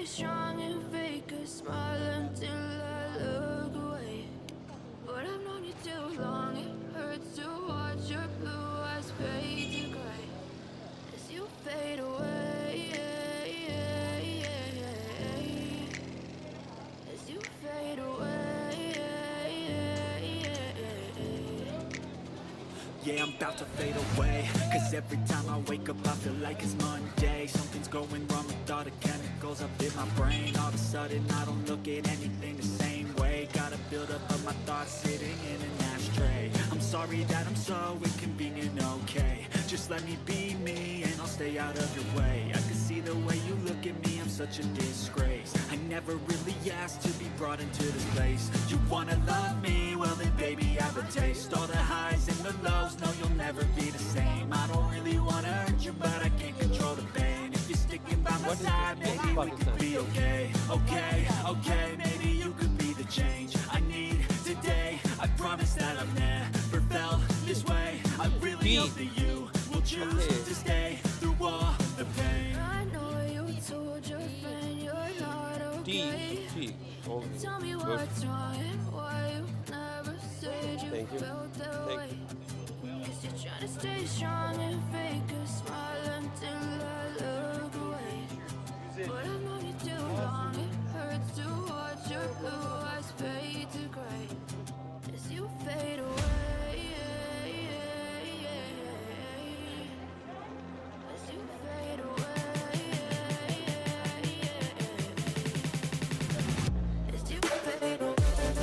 stay strong and fake a smile until I look away. But I've known you too long, it hurts to watch your blue eyes fade to gray as you fade away, as you fade away. Yeah, I'm about to fade away, cause every time I wake up I feel like it's Monday. Something's going wrong with all the chemicals up in my brain. All of a sudden I don't look at anything the same way. Gotta build up of my thoughts sitting in an ashtray. I'm sorry that I'm so inconvenient, okay. Just let me be me and I'll stay out of your way. I can see the way you look at me, I'm such a disgrace. I never really asked to be brought into this place. You wanna love me? Well then baby have a taste. All the highs and the lows, no you'll never be the same. I don't really wanna hurt you but I can't control the pain. If you're sticking by my side, maybe we could be okay. Okay, maybe you could be the change I need today. I promise that I've never felt this way. I really hope that you will choose to stay through all the pain. I know you told your friend you're not okay. Tell me what's wrong and why you never said you felt that way. Cause you're trying to stay strong and fake a smile until I look away. But I've known you too long, it hurts to watch your blue eyes fade to gray as you fade away, as you fade away, as you fade away.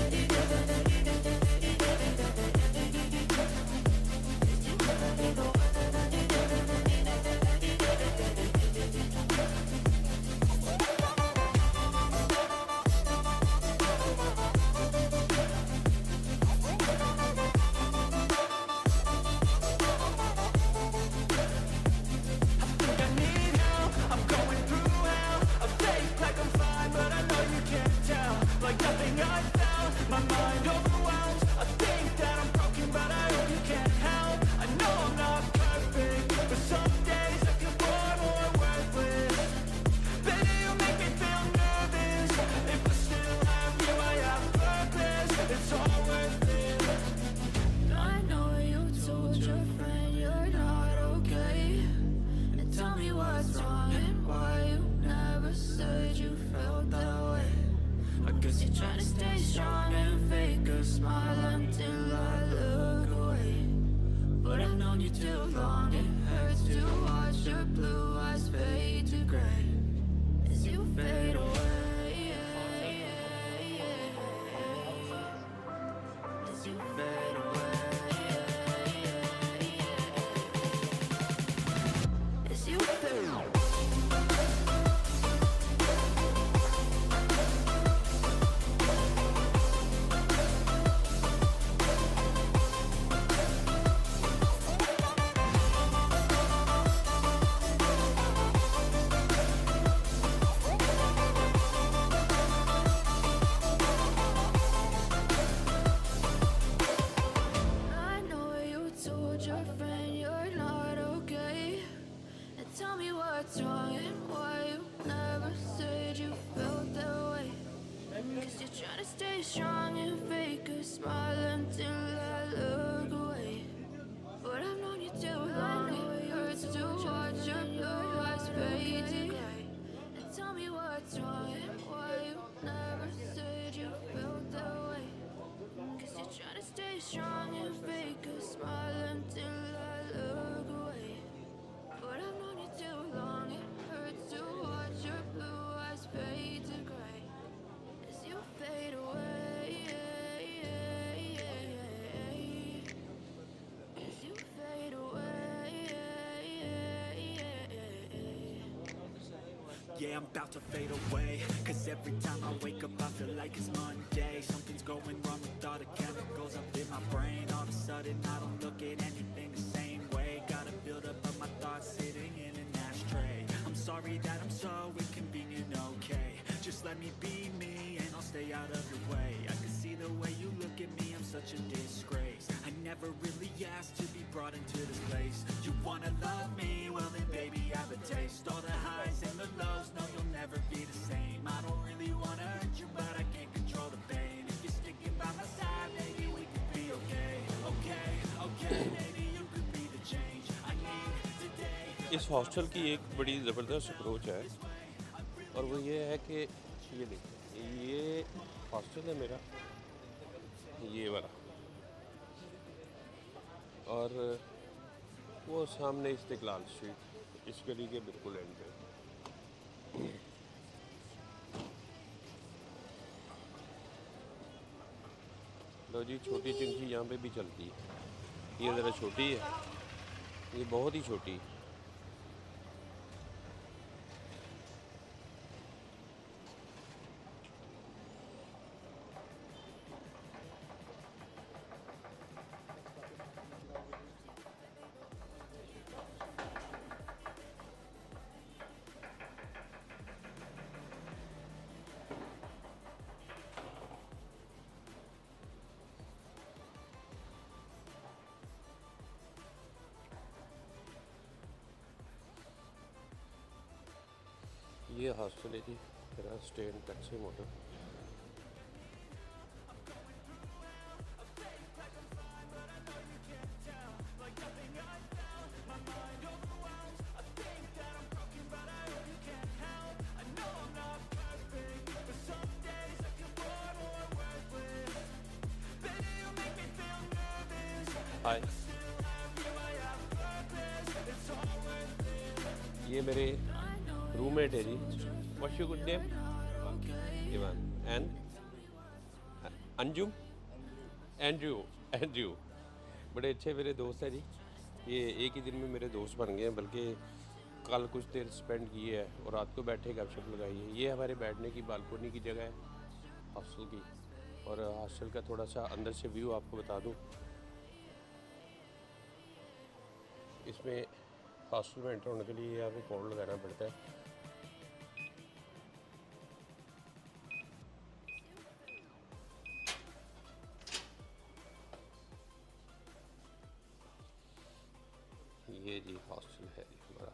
Yeah, I'm about to fade away, cause every time I wake up I feel like it's Monday. Something's going wrong with all the chemicals up in my brain. All of a sudden I don't look at anything the same way. Gotta build up of my thoughts sitting in an ashtray. I'm sorry that I'm so inconvenient, okay. Just let me be me and I'll stay out of your way. I can see the way you look at me, I'm such a disgrace. I never really asked to be brought into this place. You wanna love me? Well then baby have a taste. All the highs and the lows, no you'll never be the same. इस hostel की एक बड़ी ज़बरदस्त approach है और वो ये है कि ये देखिए, ये हॉस्टल है मेरा, ये वाला, और वो सामने इस्तिकलाल स्ट्रीट, इस गली के बिल्कुल एंड पे। लो जी, छोटी चिंची यहाँ पे भी चलती है। ये ज़रा छोटी है, ये बहुत ही छोटी। ये हॉस्टल है जी मेरा, स्टे इन तकसीम होटल। हाय, ये मेरे रूममेट है जी। What's your good name? Ivan. And Anjum, Andrew, Andrew. बड़े अच्छे मेरे दोस्त हैं जी। ये एक ही दिन में मेरे दोस्त बन गए हैं, बल्कि कल कुछ देर स्पेंड की है और रात को बैठे गपशप लगाई है। ये हमारे बैठने की बालकोनी की जगह है हॉस्टल की। और हॉस्टल का थोड़ा सा अंदर से व्यू आपको बता दूं। इसमें हॉस्टल में एंटर होने के लिए यहाँ पे कोड लगाना पड़ता है। ये जी हॉस्टल है जी हमारा।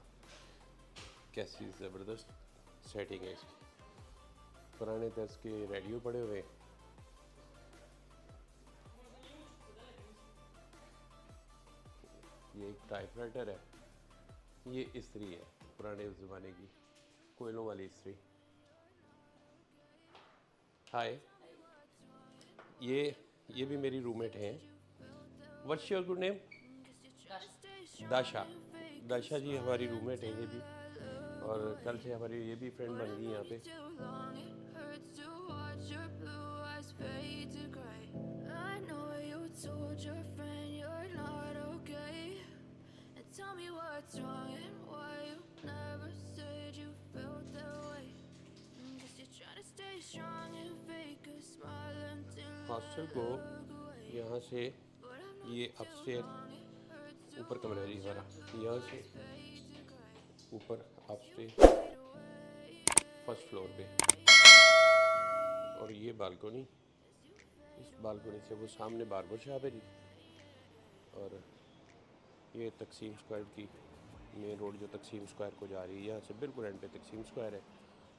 कैसी ज़बरदस्त सेटिंग है इसकी। पुराने तर्ज के रेडियो पड़े हुए, ये एक टाइपराइटर है, ये इस्त्री है पुराने ज़माने की, कोयलों वाली इस्त्री। हाय, ये भी मेरी रूममेट हैं। What's your good name? Dasha. Dasha ji हमारी रूममेट है ये भी, और कल से हमारी ये भी फ्रेंड बन गई यहाँ पे। हॉस्टल को यहाँ से ये अपस्टेयर ऊपर कमरा है हमारा, यहाँ से ऊपर अपस्टेयर फर्स्ट फ्लोर पे, और ये बालकोनी, इस बालकोनी से वो सामने बार्बर शॉप है जी। और ये तकसीम स्क्वायर की मेन रोड जो तकसीम स्क्वायर को जा रही है, यहाँ से बिल्कुल एंड पे तकसीम स्क्वायर है,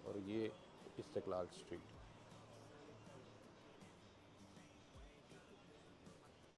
और ये इस्तिकलाल स्ट्रीट।